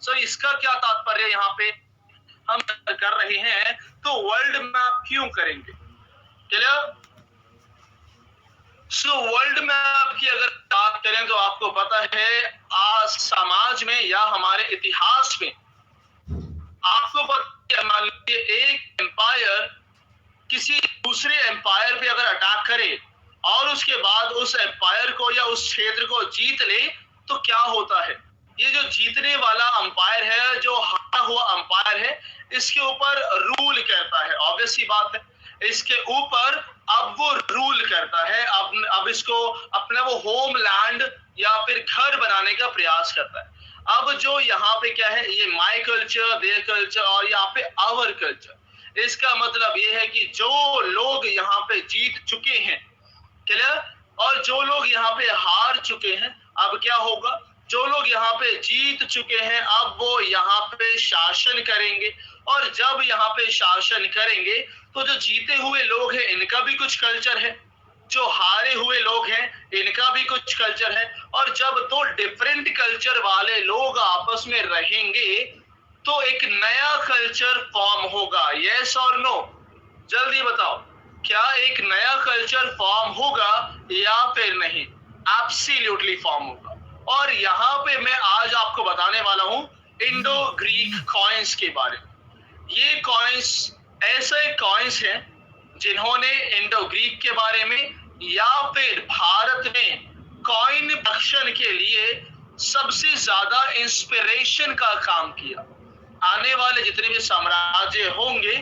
सो इसका क्या तात्पर्य यहाँ पे हम कर रहे हैं, तो वर्ल्ड मैप क्यों करेंगे? क्लियर? सो वर्ल्ड मैप की अगर बात करें तो आपको पता है आज समाज में या हमारे इतिहास में आपको पता है, मान लीजिए एक एम्पायर किसी दूसरे एम्पायर पे अगर अटैक करे और उसके बाद उस एम्पायर को या उस क्षेत्र को जीत ले तो क्या होता है? ये जो जीतने वाला अंपायर है, जो हारा हुआ अंपायर है, इसके ऊपर रूल करता है। ऑब्वियस सी बात है, इसके ऊपर अब वो रूल करता है, अब इसको अपना वो होमलैंड या फिर घर बनाने का प्रयास करता है। अब जो यहाँ पे क्या है, ये माई कल्चर, देयर कल्चर और यहाँ पे आवर कल्चर। इसका मतलब ये है कि जो लोग यहाँ पे जीत चुके हैं, क्लियर, और जो लोग यहाँ पे हार चुके हैं, अब क्या होगा? जो लोग यहाँ पे जीत चुके हैं अब वो यहाँ पे शासन करेंगे, और जब यहाँ पे शासन करेंगे तो जो जीते हुए लोग हैं इनका भी कुछ कल्चर है, जो हारे हुए लोग हैं इनका भी कुछ कल्चर है, और जब दो डिफरेंट कल्चर वाले लोग आपस में रहेंगे तो एक नया कल्चर फॉर्म होगा। यस और नो? जल्दी बताओ, क्या एक नया कल्चर फॉर्म होगा या फिर नहीं? एब्सोल्युटली फॉर्म होगा। और यहाँ पे मैं आज आपको बताने वाला हूँ इंडो ग्रीक कॉइन्स के बारे में। ये कॉइन्स ऐसे कॉइन्स हैं जिन्होंने इंडो ग्रीक के बारे में या फिर भारत में कॉइन प्रोडक्शन के लिए सबसे ज्यादा इंस्पिरेशन का काम किया। आने वाले जितने भी साम्राज्य होंगे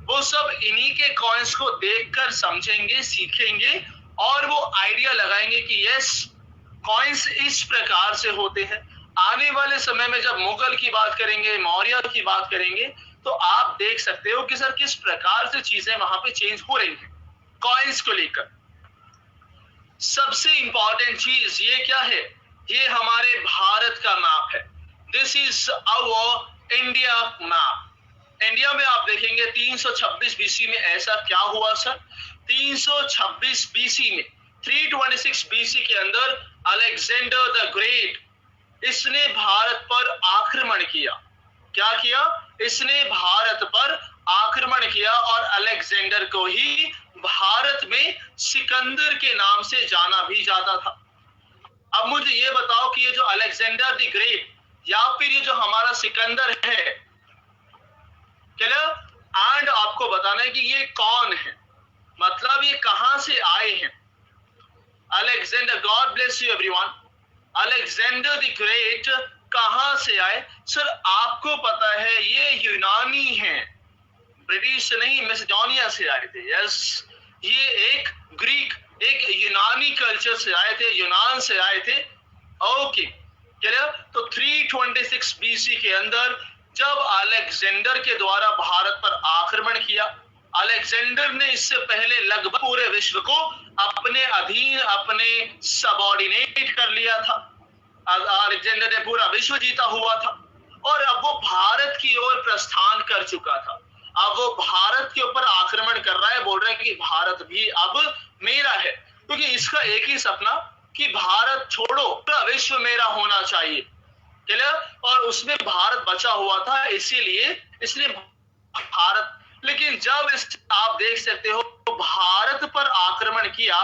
वो सब इन्हीं के कॉइन्स को देखकर समझेंगे, सीखेंगे और वो आइडिया लगाएंगे कि यस, कॉइन्स इस प्रकार से होते हैं। आने वाले समय में जब मुगल की बात करेंगे, मौर्य की बात करेंगे, तो आप देख सकते हो कि सर किस प्रकार से चीजें वहां पे चेंज हो रही हैं कॉइन्स को लेकर। सबसे इंपॉर्टेंट चीज ये क्या है? ये हमारे भारत का मैप है। This is our India map. India में आप देखेंगे 326 बीसी में ऐसा क्या हुआ सर? 326 बीसी में, 326 बीसी के अंदर अलेक्जेंडर द ग्रेट, इसने भारत पर आक्रमण किया। क्या किया? इसने भारत पर आक्रमण किया और अलेक्जेंडर को ही भारत में सिकंदर के नाम से जाना भी जाता था। अब मुझे ये बताओ कि ये जो अलेक्जेंडर द ग्रेट या फिर ये जो हमारा सिकंदर है, क्लियर, एंड आपको बताना है कि ये कौन है, मतलब ये कहां से आए हैं। Alexander, God bless you everyone, Alexander the great कहां से आए? सर आपको पता है ये यूनानी हैं, ब्रिटिश नहीं, मैसेडोनिया से आए थे। यस, ये एक ग्रीक, एक यूनानी कल्चर से आए थे, यूनान से आए थे। Okay, clear. तो 326 बीसी के अंदर जब अलेक्जेंडर के द्वारा भारत पर आक्रमण किया, अलेक्जेंडर ने इससे पहले लगभग पूरे विश्व को अपने अधीन, अपने सबऑर्डिनेट कर लिया था। अलेक्जेंडर ने पूरा विश्व जीता हुआ था और अब वो भारत की ओर प्रस्थान कर चुका था। अब वो भारत के ऊपर आक्रमण कर रहा है, बोल रहा है कि भारत भी अब मेरा है, क्योंकि इसका एक ही सपना कि भारत छोड़ो, पूरा विश्व मेरा होना चाहिए, क्लियर। और उसमें भारत बचा हुआ था, इसीलिए इसने भारत, लेकिन जब आप देख सकते हो भारत पर आक्रमण किया,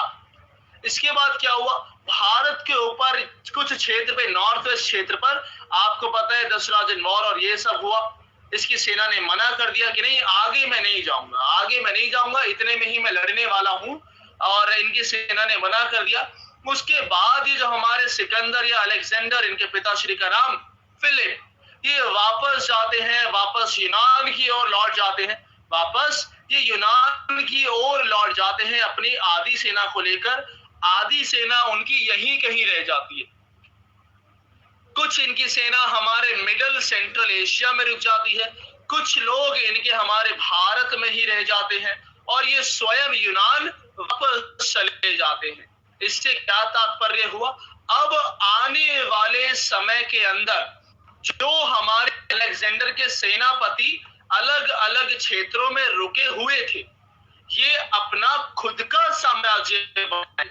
इसके बाद क्या हुआ? भारत के ऊपर कुछ क्षेत्र पे, नॉर्थ वेस्ट क्षेत्र पर आपको पता है दशराजन वॉर और ये सब हुआ। इसकी सेना ने मना कर दिया कि नहीं, आगे मैं नहीं जाऊंगा, आगे मैं नहीं जाऊंगा, इतने में ही मैं लड़ने वाला हूं, और इनकी सेना ने मना कर दिया। उसके बाद ये जो हमारे सिकंदर या अलेक्जेंडर, इनके पिताश्री का नाम फिलिप, ये वापस जाते हैं, वापस यूनान की ओर लौट जाते हैं, वापस ये यूनान की ओर लौट जाते हैं अपनी आधी सेना को लेकर। आधी सेना उनकी यहीं कहीं रह जाती है, कुछ इनकी सेना हमारे मिडल सेंट्रल एशिया में रुक जाती है, कुछ लोग इनके हमारे भारत में ही रह जाते हैं, और ये स्वयं यूनान वापस चले जाते हैं। इससे क्या तात्पर्य हुआ? अब आने वाले समय के अंदर जो हमारे अलेक्जेंडर के सेनापति अलग अलग क्षेत्रों में रुके हुए थे, ये अपना खुद का साम्राज्य बनाए।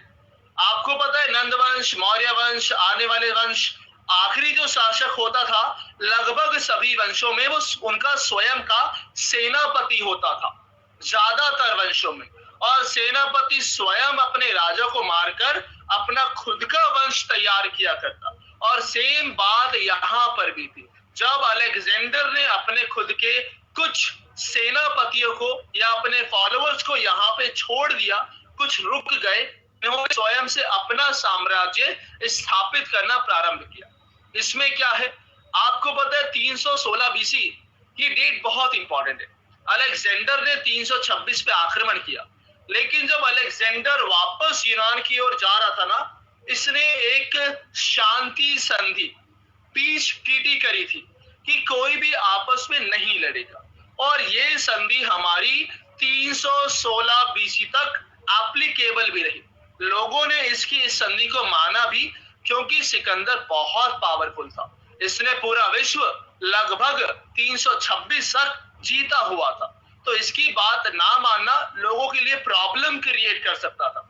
आपको पता है नंद वंश, मौर्य वंश, आने वाले वंश, आखिरी जो शासक होता था लगभग सभी वंशों में वो उनका स्वयं का सेनापति होता था, ज्यादातर वंशों में। और सेनापति स्वयं अपने राजा को मारकर अपना खुद का वंश तैयार किया करता। और सेम बात यहाँ पर भी थी। जब अलेक्जेंडर ने अपने खुद के कुछ सेनापतियों को या अपने फॉलोअर्स को यहाँ पे छोड़ दिया, कुछ रुक गए, उन्होंने स्वयं से अपना साम्राज्य स्थापित करना प्रारंभ किया। इसमें क्या है, आपको पता है 316 बीसी की डेट बहुत इंपॉर्टेंट है। अलेक्जेंडर ने 326 पे आक्रमण किया, लेकिन जब अलेक्जेंडर वापस यूनान की ओर जा रहा था ना, इसने एक शांति संधि, पीस ट्रीटी करी थी कि कोई भी आपस में नहीं लड़ेगा। और ये संधि हमारी 316 बीसी तक एप्लीकेबल भी रही। लोगों ने इस संधि को माना भी, क्योंकि सिकंदर बहुत पावरफुल था। इसने पूरा विश्व लगभग 326 तक जीता हुआ था, तो इसकी बात ना मानना लोगों के लिए प्रॉब्लम क्रिएट कर सकता था।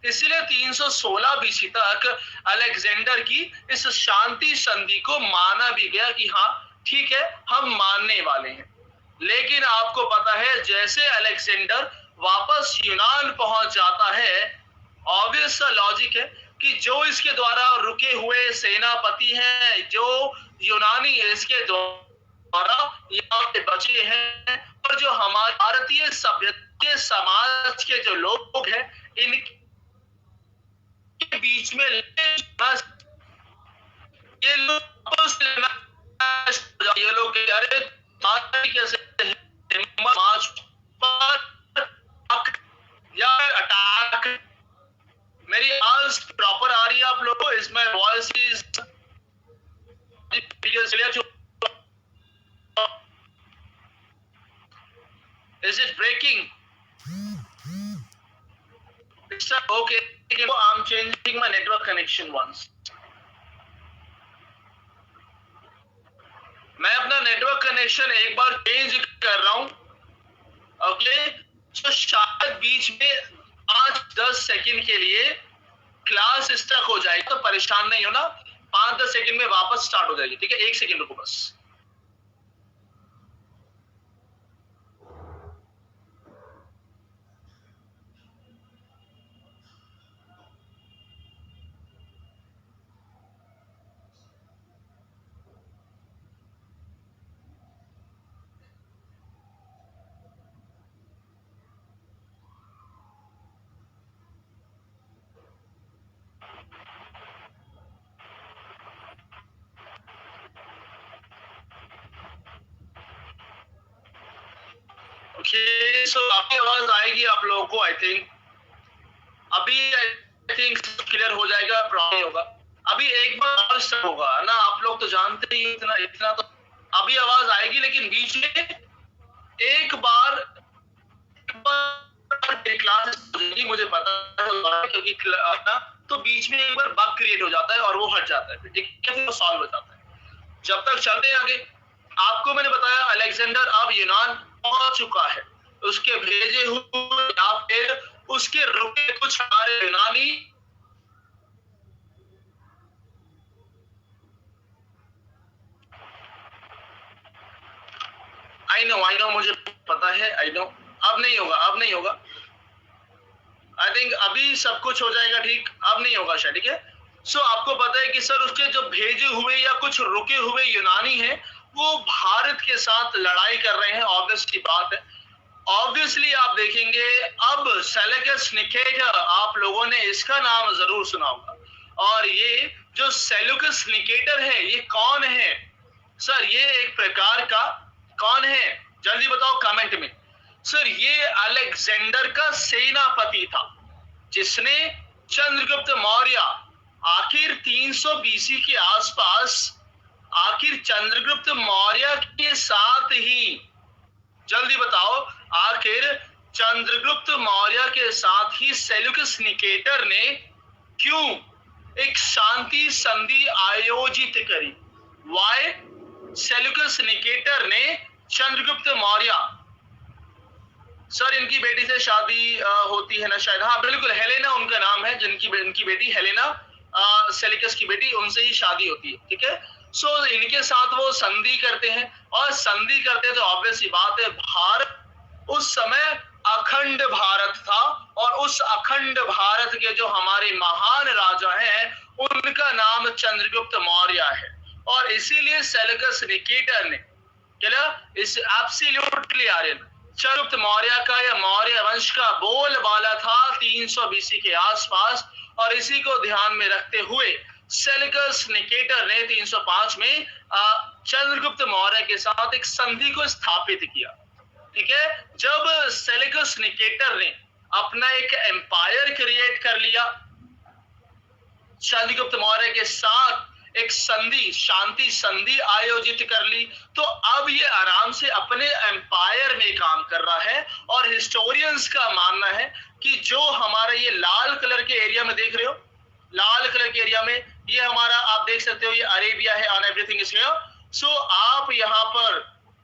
इसलिए 316 बीसी तक अलेक्जेंडर की इस शांति संधि को माना भी गया कि हाँ ठीक है, हम मानने वाले हैं। लेकिन आपको पता है, जैसे अलेक्जेंडर वापस यूनान पहुंच जाता है, ऑब्वियस सा लॉजिक है कि जो इसके द्वारा रुके हुए सेनापति हैं, जो यूनानी इसके द्वारा यहाँ पे बचे हैं, और जो हमारे भारतीय सभ्यता समाज के जो लोग हैं, इनके बीच में ये लोग अरे कैसे अटैक। मेरी आवाज प्रॉपर आ रही है आप लोगों को? Is my voice is it breaking? It's okay. I'm changing my network connection once. मैं अपना नेटवर्क कनेक्शन एक बार चेंज कर रहा हूं, ओके? तो शायद बीच में 5-10 सेकंड के लिए क्लास स्टक हो जाएगी, तो परेशान नहीं होना। 5-10 सेकंड में वापस स्टार्ट हो जाएगी, ठीक है? 1 सेकंड रुको बस। ओके, सो आपकी आवाज आएगी आप लोगों को, आई थिंक क्लियर हो जाएगा, प्रॉब्लम होगा। अभी एक बार और स्टार्ट होगा ना, आप लोग तो जानते ही इतना तो अभी आवाज आएगी, लेकिन बीच में एक बार क्लास मुझे पता है, क्योंकि तो बीच में एक बार बग क्रिएट हो जाता है और वो हट जाता है, ठीक है? फिर वो सॉल्व हो जाता है। जब तक चलते हैं आगे, आपको मैंने बताया अलेक्जेंडर अब यूनान पहुंच चुका है। उसके भेजे हुए या फिर उसके रुके कुछ हमारे यूनानी आई नो मुझे पता है, आई नो। अब नहीं होगा। आई थिंक अभी सब कुछ हो जाएगा ठीक, अब नहीं होगा शायद, ठीक है? सो आपको पता है कि सर उसके जो भेजे हुए या कुछ रुके हुए यूनानी हैं, वो भारत के साथ लड़ाई कर रहे हैं, ऑब्वियस की बात है। ऑब्वियसली आप देखेंगे, अब सेल्यूकस निकेटर, आप लोगों ने इसका नाम जरूर सुना होगा। और ये जो सेल्यूकस निकेटर है, ये कौन है सर? ये एक प्रकार का कौन है, जल्दी बताओ कमेंट में। सर ये अलेक्जेंडर का सेनापति था, जिसने चंद्रगुप्त मौर्य आखिर 300 बीसी के आसपास, आखिर चंद्रगुप्त मौर्य के साथ ही, जल्दी बताओ, आखिर चंद्रगुप्त मौर्य के साथ ही सेल्यूकस निकेटर ने क्यों एक शांति संधि आयोजित करी? वाई सेल्यूकस निकेटर ने चंद्रगुप्त मौर्य, सर इनकी बेटी से शादी होती है ना शायद, हाँ बिल्कुल, हेलेना उनका नाम है, जिनकी बेटी हेलेना सेल्यूकस की बेटी, उनसे ही शादी होती है, ठीक है? सो इनके साथ वो संधि करते हैं, और संधि करते तो ऑब्वियस सी बात है, भारत उस समय अखंड भारत था, और उस अखंड भारत के जो हमारे महान राजा हैं उनका नाम चंद्रगुप्त मौर्य है। और इसीलिए सेल्यूकस निकेटर ने क्या इस एब्सोल्युटली आर्यन चंद्रगुप्त मौर्य का या मौर्य वंश का बोलबाला था 300 बीसी के आसपास, और इसी को ध्यान में रखते हुए सेल्यूकस निकेटर ने 305 में चंद्रगुप्त मौर्य के साथ एक संधि को स्थापित किया। ठीक है, जब सेल्यूकस निकेटर ने अपना एक एम्पायर क्रिएट कर लिया, चंद्रगुप्त मौर्य के साथ एक संधि, शांति संधि आयोजित कर ली, तो अब ये आराम से अपने एम्पायर में काम कर रहा है। और हिस्टोरियंस का मानना है कि जो हमारा ये लाल कलर के एरिया में देख रहे हो, लाल कलर के एरिया में ये हमारा आप देख सकते हो, ये अरेबिया है, ऑन एवरीथिंग इज हियर। सो आप यहाँ पर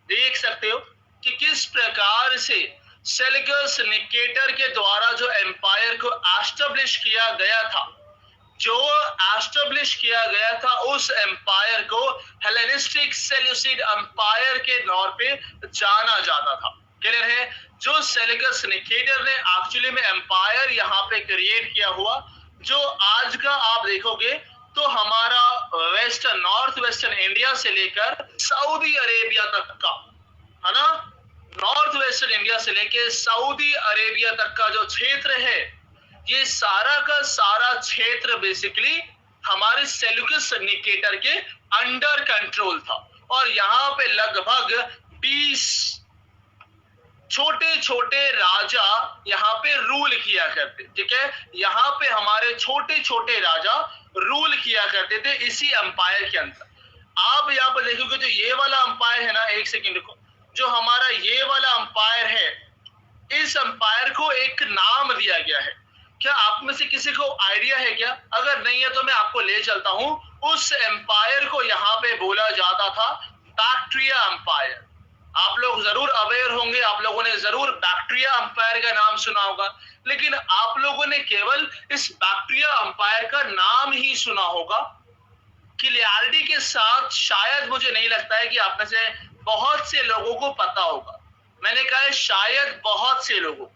देख सकते हो कि किस प्रकार से सेल्यूकस निकेटर के द्वारा जो एम्पायर को एस्टेब्लिश किया गया था, जो एस्टेब्लिश किया गया था, उस एम्पायर को हेलेनिस्टिक सेल्यूसिड एम्पायर के तौर पे जाना जाता था। क्लियर है? जो सेल्यूकस निकेटर ने एक्चुअली में एम्पायर यहाँ पे क्रिएट किया हुआ, जो आज का आप देखोगे तो हमारा वेस्टर्न, नॉर्थ वेस्टर्न इंडिया से लेकर सऊदी अरेबिया तक का, है ना, नॉर्थ वेस्टर्न इंडिया से लेकर सऊदी अरेबिया तक का जो क्षेत्र है, ये सारा का सारा क्षेत्र बेसिकली हमारे सेल्यूकस निकेटर के अंडर कंट्रोल था। और यहाँ पे लगभग 20 छोटे छोटे राजा यहाँ पे रूल किया करते। ठीक है, यहाँ पे हमारे छोटे छोटे राजा रूल किया करते थे इसी अंपायर के अंदर। आप यहाँ पर देखोगे जो ये वाला अंपायर है ना, एक सेकेंड रुको, जो हमारा ये वाला अंपायर है, इस अंपायर को एक नाम दिया गया है। क्या आप में से किसी को आइडिया है क्या? अगर नहीं है तो मैं आपको ले चलता हूं। उस एम्पायर को यहाँ पे बोला जाता था बैक्ट्रिया एम्पायर। आप लोग जरूर अवेयर होंगे, आप लोगों ने जरूर बैक्ट्रिया एम्पायर का नाम सुना होगा, लेकिन आप लोगों ने केवल इस बैक्ट्रिया एम्पायर का नाम ही सुना होगा। क्लियरिटी के साथ शायद मुझे नहीं लगता है कि आप में से बहुत से लोगों को पता होगा। मैंने कहा है शायद बहुत से लोगों,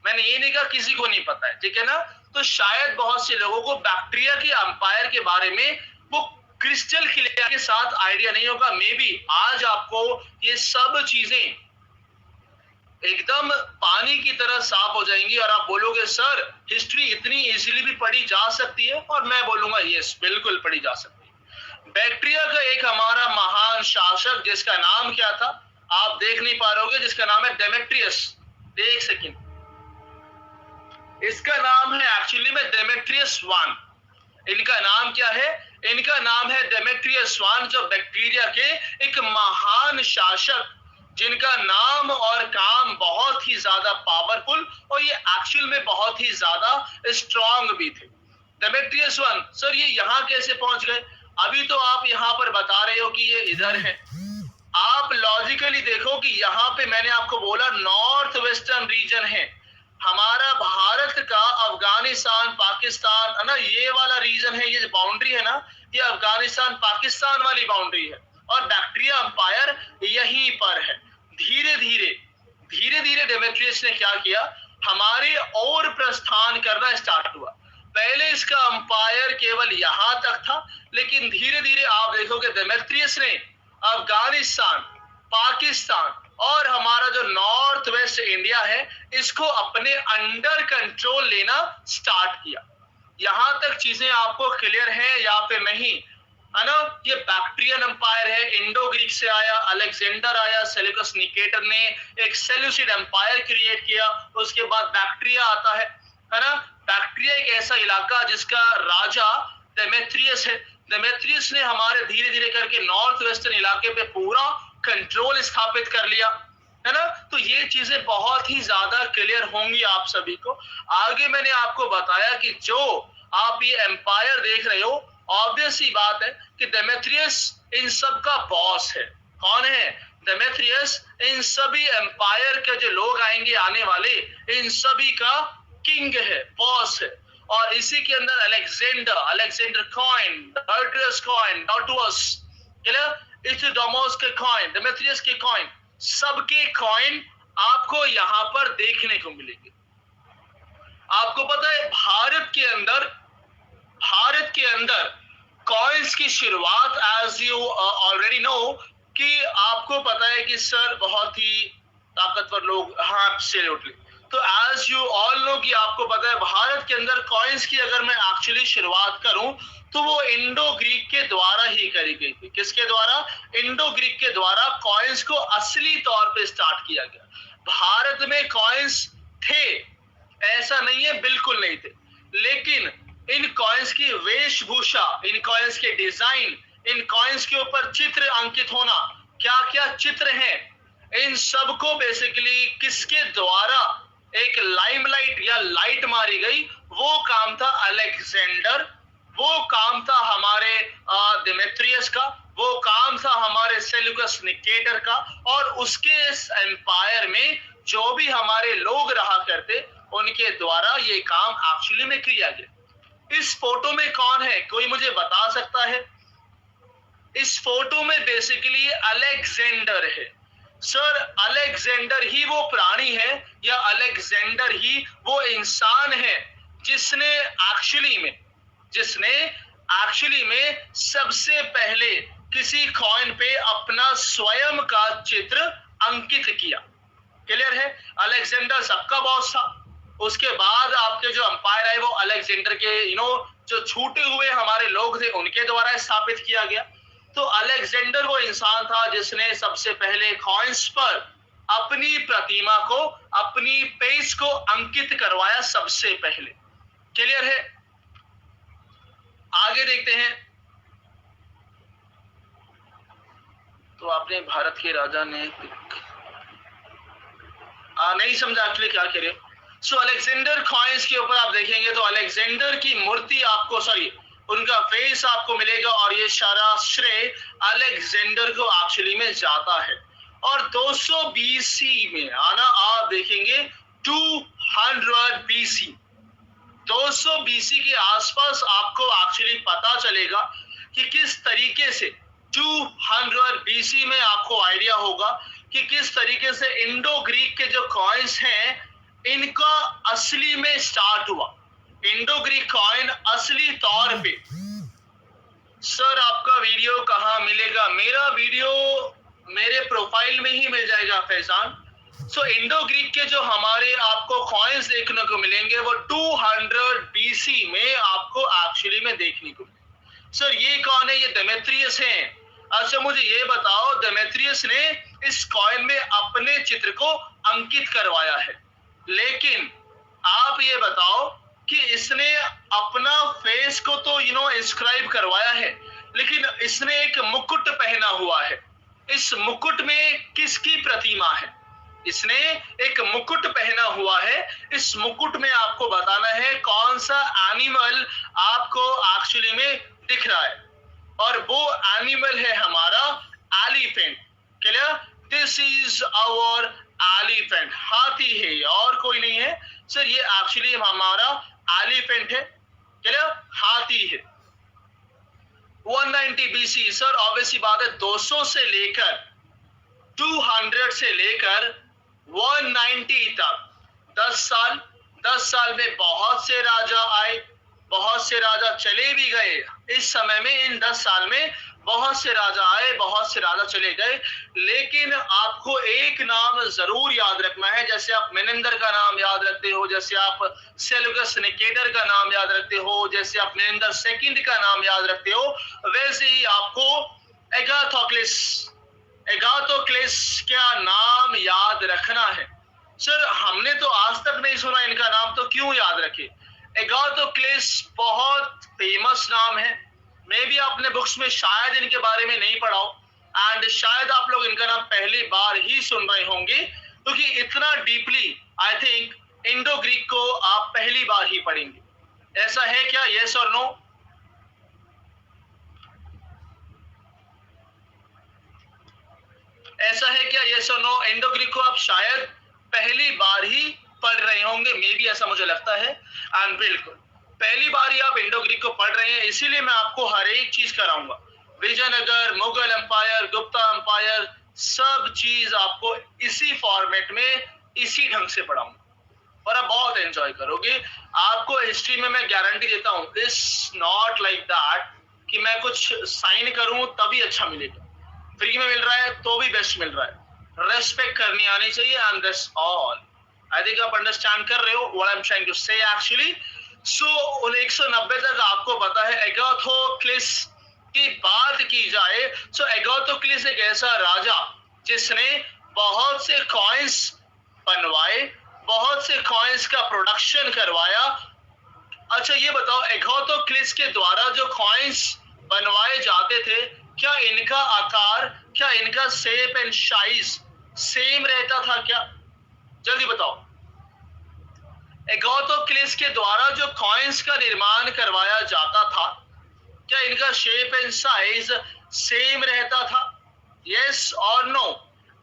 मैंने ये नहीं कहा किसी को नहीं पता है, ठीक है ना। तो शायद बहुत से लोगों को बैक्टीरिया के अंपायर के बारे में वो क्रिस्टल क्लियर के साथ आइडिया नहीं होगा। मे बी आज आपको ये सब चीजें एकदम पानी की तरह साफ हो जाएंगी और आप बोलोगे सर हिस्ट्री इतनी इजीली भी पढ़ी जा सकती है, और मैं बोलूंगा यस, बिल्कुल पढ़ी जा सकती है। बैक्टीरिया का एक हमारा महान शासक जिसका नाम क्या था आप देख नहीं पा रहे होगे, जिसका नाम है डेमेट्रियस। एक सेकेंड, इसका नाम है एक्चुअली में डेमेट्रियस वन। इनका नाम क्या है? इनका नाम है डेमेट्रियस वन, जो बैक्टीरिया के एक महान शासक, जिनका नाम और काम बहुत ही ज्यादा पावरफुल और ये एक्चुअल में बहुत ही ज्यादा स्ट्रॉन्ग भी थे। डेमेट्रियस वन, सर ये यहाँ कैसे पहुंच गए? अभी तो आप यहाँ पर बता रहे हो कि ये इधर है। आप लॉजिकली देखो कि यहाँ पे मैंने आपको बोला नॉर्थ वेस्टर्न रीजन है हमारा भारत का, अफगानिस्तान पाकिस्तान है ना, ये वाला रीजन है, ये बाउंड्री है ना, ये अफगानिस्तान पाकिस्तान वाली बाउंड्री है, और बैक्टीरिया अंपायर यहीं पर है। धीरे धीरे डेमेट्रियस ने क्या किया, हमारे और प्रस्थान करना स्टार्ट हुआ। पहले इसका अंपायर केवल यहां तक था, लेकिन धीरे धीरे आप देखोगे डेमेट्रियस ने अफगानिस्तान, पाकिस्तान और हमारा जो नॉर्थ वेस्ट इंडिया है इसको अपने अंडर कंट्रोल लेना स्टार्ट किया। यहां तक चीजें आपको क्लियर है या फिर नहीं, है ना। ये बैक्ट्रियन एम्पायर है, इंडो ग्रीक से आया, अलेक्जेंडर आया, सेल्यूकस निकेटर ने एक सेल्यूसिड एम्पायर क्रिएट किया, उसके बाद बैक्ट्रिया आता है ना। बैक्ट्रिया एक ऐसा इलाका जिसका राजा डेमेट्रियस है। डेमेट्रियस ने हमारे धीरे धीरे करके नॉर्थ वेस्टर्न इलाके पे पूरा कंट्रोल स्थापित कर लिया, है ना। तो ये चीजें बहुत ही ज्यादा क्लियर होंगी आप सभी को। आगे मैंने आपको बताया कि जो आप ये एम्पायर देख रहे हो, ऑब्वियस ही बात है कि डेमेट्रियस इन सब का बॉस है। कौन है? डेमेट्रियस इन सभी एम्पायर के जो लोग आएंगे आने वाले, इन सभी का किंग है, बॉस है। और इसी के अंदर अलेक्जेंडर कॉइन, डार्टस कॉइन, डार्टस, क्लियर? इथियोडोमस के कॉइन, डेमेट्रियस के कॉइन, सबके कॉइन आपको यहां पर देखने को मिलेंगे। आपको पता है भारत के अंदर कॉइन्स की शुरुआत, एज यू ऑलरेडी नो, कि आपको पता है कि सर बहुत ही ताकतवर लोग, हाँ एब्सोल्युटली, तो एज यू ऑल नो कि आपको पता है भारत के अंदर कॉइन्स की अगर मैं एक्चुअली शुरुआत करूं तो वो इंडो ग्रीक के द्वारा ही करी गई थी। किसके द्वारा? इंडो ग्रीक के द्वारा कॉइन्स को असली तौर पे स्टार्ट किया गया। भारत में कॉइन्स थे, ऐसा नहीं है, बिल्कुल नहीं थे, लेकिन इन कॉइन्स की वेशभूषा, इन कॉइन्स के डिजाइन, इन कॉइन्स के ऊपर चित्र अंकित होना, क्या क्या चित्र हैं, इन सबको बेसिकली किसके द्वारा एक लाइमलाइट या लाइट मारी गई, वो काम था अलेक्जेंडर, वो काम था हमारे डेमेट्रियस का, वो काम था हमारे सेल्यूकस निकेटर का, और उसके इस एम्पायर में जो भी हमारे लोग रहा करते उनके द्वारा ये काम एक्चुअली में किया गया। इस फोटो में कौन है, कोई मुझे बता सकता है? इस फोटो में बेसिकली अलेक्जेंडर है। सर अलेक्जेंडर ही वो प्राणी है या अलेक्जेंडर ही वो इंसान है जिसने एक्चुअली में सबसे पहले किसी कॉइन पे अपना स्वयं का चित्र अंकित किया? क्लियर है? अलेक्जेंडर सबका बॉस था। उसके बाद आपके जो अंपायर है वो अलेक्जेंडर के जो छूटे हुए हमारे लोग थे उनके द्वारा स्थापित किया गया। तो अलेक्जेंडर वो इंसान था जिसने सबसे पहले कॉइन्स पर अपनी प्रतिमा को, अपनी पेज को अंकित करवाया सबसे पहले। क्लियर है? आगे देखते हैं। तो आपने भारत के राजा ने नहीं समझा एक्चुअली क्या कह रहे हो। सो अलेक्जेंडर कॉइन्स के ऊपर आप देखेंगे तो अलेक्जेंडर की मूर्ति आपको, उनका फेस आपको मिलेगा, और ये सारा श्रेय अलेक्जेंडर को एक्चुअली में जाता है। और 200 बीसी में आना, आप देखेंगे 200 बीसी, 200 बीसी के आसपास आपको एक्चुअली पता चलेगा कि किस तरीके से 200 बीसी में आपको आइडिया होगा कि किस तरीके से इंडो ग्रीक के जो कॉइन्स हैं इनका असली में स्टार्ट हुआ। इंडो ग्रीक कॉइन असली तौर पे, सर आपका वीडियो कहाँ मिलेगा? मेरा वीडियो मेरे प्रोफाइल में ही मिल जाएगा फैजान। सो इंडो ग्रीक के जो हमारे आपको कॉइन्स देखने को मिलेंगे वो 200 बीसी में आपको एक्चुअली में देखने को मिलेंगे। सर ये कौन है? ये डेमेट्रियस हैं। अच्छा मुझे ये बताओ, डेमेट्रियस ने इस कॉइन में अपने चित्र को अंकित करवाया है, लेकिन आप ये बताओ कि इसने अपना फेस को तो इंस्क्राइब करवाया है, लेकिन इसने एक मुकुट पहना हुआ है। इस मुकुट में किसकी प्रतिमा है? इसने एक मुकुट पहना हुआ है। इस मुकुट में आपको बताना है कौन सा एनिमल आपको एक्चुअली में दिख रहा है, और वो एनिमल है हमारा elephant. Clear? This is our elephant, हाथी है और कोई नहीं है सर, ये एक्चुअली हमारा एलिफेंट है। क्लियर? हाथी है। 190 बीसी, सर ऑब्वियसली बात है 200 से लेकर 200 से लेकर 190 तक 10 साल में बहुत से राजा आए, बहुत से राजा चले भी गए। इस समय में इन 10 साल में बहुत से राजा आए, बहुत से राजा चले गए, लेकिन आपको एक नाम जरूर याद रखना है। जैसे आप मेनेंदर का नाम याद रखते हो, जैसे आप सेल्यूकस निकेटर का नाम याद रखते हो, जैसे आप मेनेंदर सेकंड का नाम याद रखते हो, वैसे ही आपको एगाथोक्लेस का नाम याद रखना है। सर हमने तो आज तक नहीं सुना इनका नाम, तो क्यों याद रखे? एगाथोक्लेस बहुत फेमस नाम है। मे भी आपने बुक्स में शायद इनके बारे में नहीं पढ़ा हो, एंड शायद आप लोग इनका नाम पहली बार ही सुन रहे होंगे, क्योंकि इतना deeply I think Indo Greek को आप पहली बार ही पढ़ेंगे। ऐसा है क्या? यस और नो? ऐसा है क्या? यस और नो? इंडो ग्रीक को आप शायद पहली बार ही पढ़ रहे होंगे, मे भी ऐसा मुझे लगता है। एंड बिल्कुल पहली बार ही आप इंडो ग्रीक को पढ़ रहे हैं, इसीलिए मैं आपको हर एक चीज कराऊंगा। विजयनगर, मुगल एम्पायर, गुप्ता एम्पायर, सब चीज आपको इसी फॉर्मेट में इसी ढंग से पढ़ाऊंगा और आप बहुत एंजॉय करोगे। आपको हिस्ट्री में मैं गारंटी देता हूं, इट्स नॉट लाइक दैट कि मैं कुछ साइन करूं तभी अच्छा मिलेगा, फ्री में मिल रहा है तो भी बेस्ट मिल रहा है। रेस्पेक्ट करनी आनी चाहिए and that's all. I think आप अंडरस्टैंड कर रहे हो what I am trying to say actually. So 190 तक आपको पता है एगाथोक्लिस की बात की जाए तो एगाथोक्लिस एक ऐसा राजा जिसने बहुत से कॉइन्स बनवाए, बहुत से कॉइन्स का प्रोडक्शन करवाया। अच्छा ये बताओ, एगाथोक्लिस के द्वारा जो कॉइन्स बनवाए जाते थे, क्या इनका आकार, क्या इनका शेप एंड साइज सेम रहता था क्या? जल्दी बताओ। एगाथोक्लिस के द्वारा जो कॉइन्स का निर्माण करवाया जाता था, क्या इनका शेप एंड साइज सेम रहता था? यस और नो?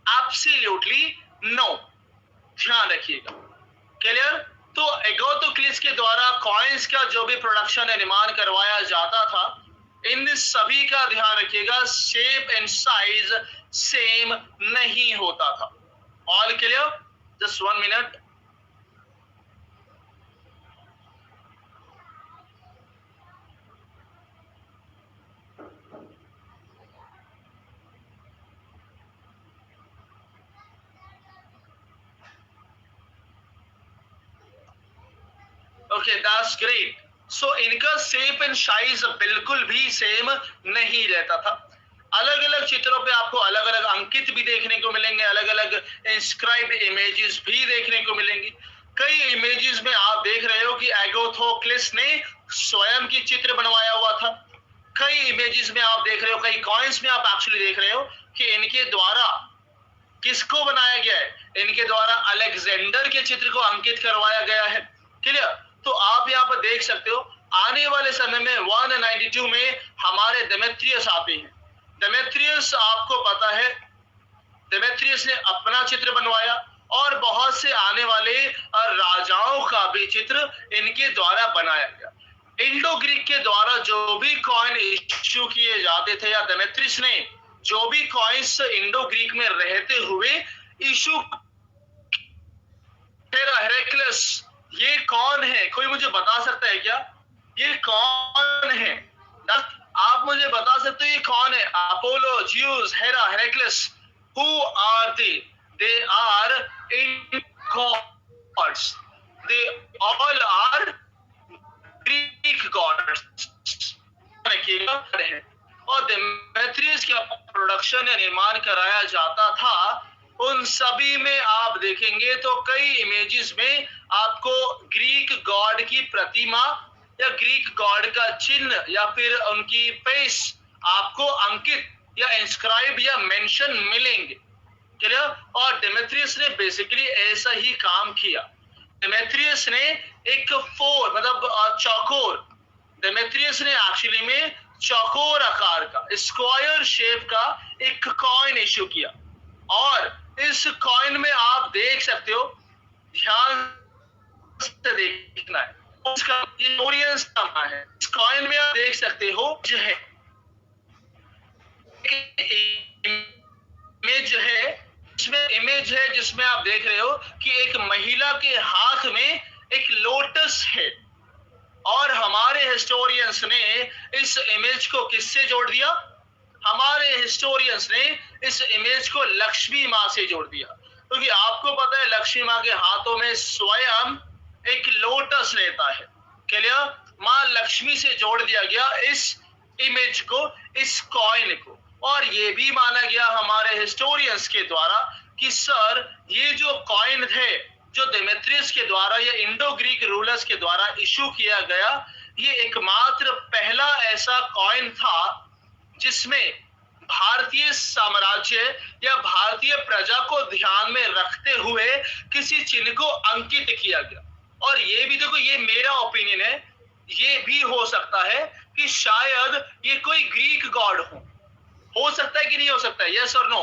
Absolutely no. ध्यान रखिएगा, क्लियर? तो एगाथोक्लिस के द्वारा कॉइन्स का जो भी प्रोडक्शन या निर्माण करवाया जाता था, इन सभी का ध्यान रखिएगा, शेप एंड साइज सेम नहीं होता था। All clear? Just 1 minute. Okay, that's great. So इनका शेप एंड साइज बिल्कुल भी सेम नहीं रहता था। अलग अलग चित्रों पे आपको अलग अलग अंकित भी देखने को मिलेंगे, अलग अलग इंस्क्राइब्ड इमेजेस भी देखने को मिलेंगी। कई इमेजेस में आप देख रहे हो कि एगाथोक्लिस ने स्वयं की चित्र बनवाया हुआ था। कई इमेजेस में आप देख रहे हो, कई कॉइन्स में आप एक्चुअली देख रहे हो कि इनके द्वारा किसको बनाया गया है? इनके द्वारा अलेक्जेंडर के चित्र को अंकित करवाया गया है। क्लियर? तो आप यहाँ पर देख सकते हो, आने वाले समय में 192 में हमारे डेमेट्रियस आते हैं। डेमेट्रियस आपको पता है, डेमेट्रियस ने अपना चित्र बनवाया और बहुत से आने वाले राजाओं का भी चित्र इनके द्वारा बनाया गया। इंडो ग्रीक के द्वारा जो भी कॉइन इश्यू किए जाते थे, या डेमेट्रियस ने जो भी कॉइन्स इंडो ग्रीक में रहते हुए इशू, हेराक्लिस ये कौन है? कोई मुझे बता सकता है क्या? ये कौन है? आप मुझे बता सकते हो ये कौन है? Apollo, Zeus, Hera, Heracles, who are they? They are in gods, they all are Greek gods. और डेमेट्रियस का प्रोडक्शन या निर्माण कराया जाता था, उन सभी में आप देखेंगे तो कई इमेजेस में आपको ग्रीक गॉड की प्रतिमा या ग्रीक गॉड का चिन्ह या फिर उनकी फेस आपको अंकित या इंस्क्राइब या मेंशन मिलेंगे। क्लियर? और डेमेट्रियस ने बेसिकली ऐसा ही काम किया। डेमेट्रियस ने एक मतलब चौकोर, डेमेट्रियस ने एक्चुअली में चौकोर आकार का, स्क्वायर शेप का एक कॉइन इश्यू किया। और इस कॉइन में आप देख सकते हो, ध्यान से देखना है, उसका हिस्टोरियंस का है। इस कॉइन में आप देख सकते हो जो है इमेज है, जिसमें आप देख रहे हो कि एक महिला के हाथ में एक लोटस है। और हमारे हिस्टोरियंस ने इस इमेज को किससे जोड़ दिया? हमारे हिस्टोरियंस ने इस इमेज को लक्ष्मी माँ से जोड़ दिया, क्योंकि आपको पता है लक्ष्मी माँ के हाथों में स्वयं एक लोटस रहता है। क्लियर? माँ लक्ष्मी से जोड़ दिया गया इस इमेज को, इस कॉइन को। और ये भी माना गया हमारे हिस्टोरियंस के द्वारा कि सर ये जो कॉइन थे, जो डेमेट्रियस के द्वारा या इंडो ग्रीक रूलर्स के द्वारा इशू किया गया, ये एकमात्र पहला ऐसा कॉइन था जिसमें भारतीय साम्राज्य या भारतीय प्रजा को ध्यान में रखते हुए किसी चिन्ह को अंकित किया गया। और ये भी देखो, ये मेरा ओपिनियन है, ये भी हो सकता है कि शायद ये कोई ग्रीक गॉड हो सकता है कि नहीं हो सकता है? यस और नो?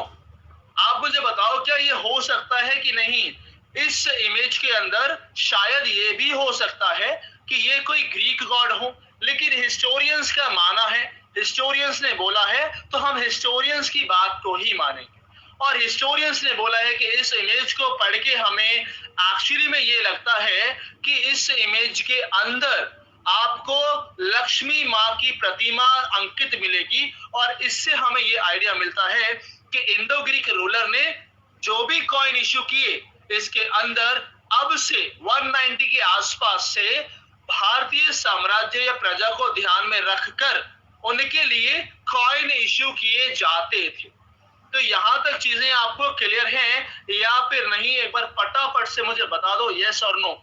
आप मुझे बताओ, क्या ये हो सकता है कि नहीं? इस इमेज के अंदर शायद ये भी हो सकता है कि ये कोई ग्रीक गॉड हो, लेकिन हिस्टोरियंस का माना है, हिस्टोरियंस ने बोला है तो हम हिस्टोरियंस की बात को ही मानेंगे। और हिस्टोरियंस ने बोला है कि इस इमेज को पढ़ के हमें एक्चुअली में ये लगता है कि इस इमेज के अंदर आपको लक्ष्मी माँ की प्रतिमा अंकित मिलेगी, और इससे हमें ये आइडिया मिलता है कि इंडो ग्रीक रूलर ने जो भी कॉइन इश्यू किए इसके अंदर अब से 190 के आसपास से भारतीय साम्राज्य या प्रजा को ध्यान में रखकर उनके लिए कॉइन इश्यू किए जाते थे। तो यहां तक चीजें आपको क्लियर हैं या फिर नहीं? एक बार फटाफट से मुझे बता दो, यस और no.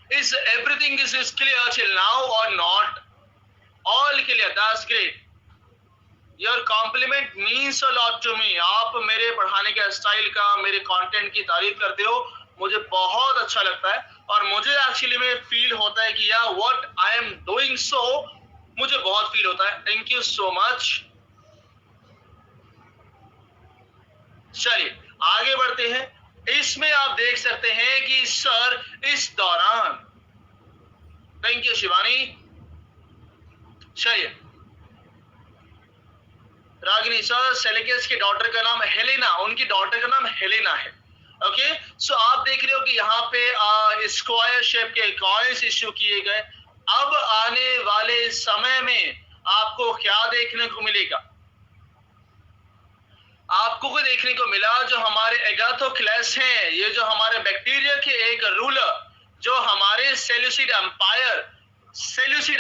Is everything is clear till now or not? All clear, that's great. Your compliment means a lot to me. आप मेरे पढ़ाने के स्टाइल का, मेरे कंटेंट की तारीफ करते हो, मुझे बहुत अच्छा लगता है। और मुझे एक्चुअली में फील होता है कि या what I am doing so, मुझे बहुत फील होता है। Thank you so much. चलिए आगे बढ़ते हैं। इसमें आप देख सकते हैं कि सर इस दौरान, थैंक यू शिवानी। चलिए रागिनी सर, सेलेकस की डॉटर का नाम हेलेना, उनकी डॉटर का नाम हेलेना है। ओके, सो आप देख रहे हो कि यहाँ पे स्क्वायर शेप के कॉइन्स इश्यू किए गए। अब आने वाले समय में आपको क्या देखने को मिलेगा? आपको को देखने को मिला जो हमारे एगाथोक्लेस हैं, ये जो हमारे बैक्टीरिया के एक रूलर, जो हमारे सेल्यूसिड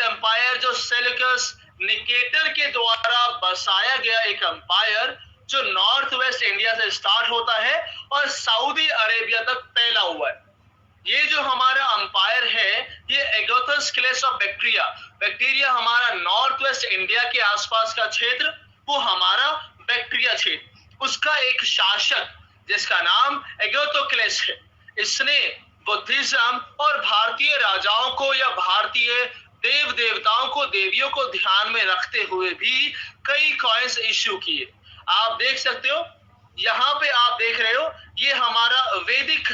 एम्पायर जो सेल्यूकस निकेटर के द्वारा बसाया गया एक एम्पायर, जो नॉर्थ वेस्ट इंडिया से स्टार्ट होता है और सऊदी अरेबिया तक फैला हुआ है। ये जो हमारा एम्पायर है ये एगाथोक्लेस ऑफ बैक्टीरिया हमारा नॉर्थ वेस्ट इंडिया के आसपास का क्षेत्र, वो हमारा बैक्टीरिया क्षेत्र, उसका एक शासक जिसका नाम एगाथोक्लेस है, इसने बुद्धिज्म और भारतीय राजाओं को या भारतीय देव देवताओं को, देवियों को ध्यान में रखते हुए भी कई कॉइन्स इश्यू किए। आप देख सकते हो, यहाँ पे आप देख रहे हो, ये हमारा वैदिक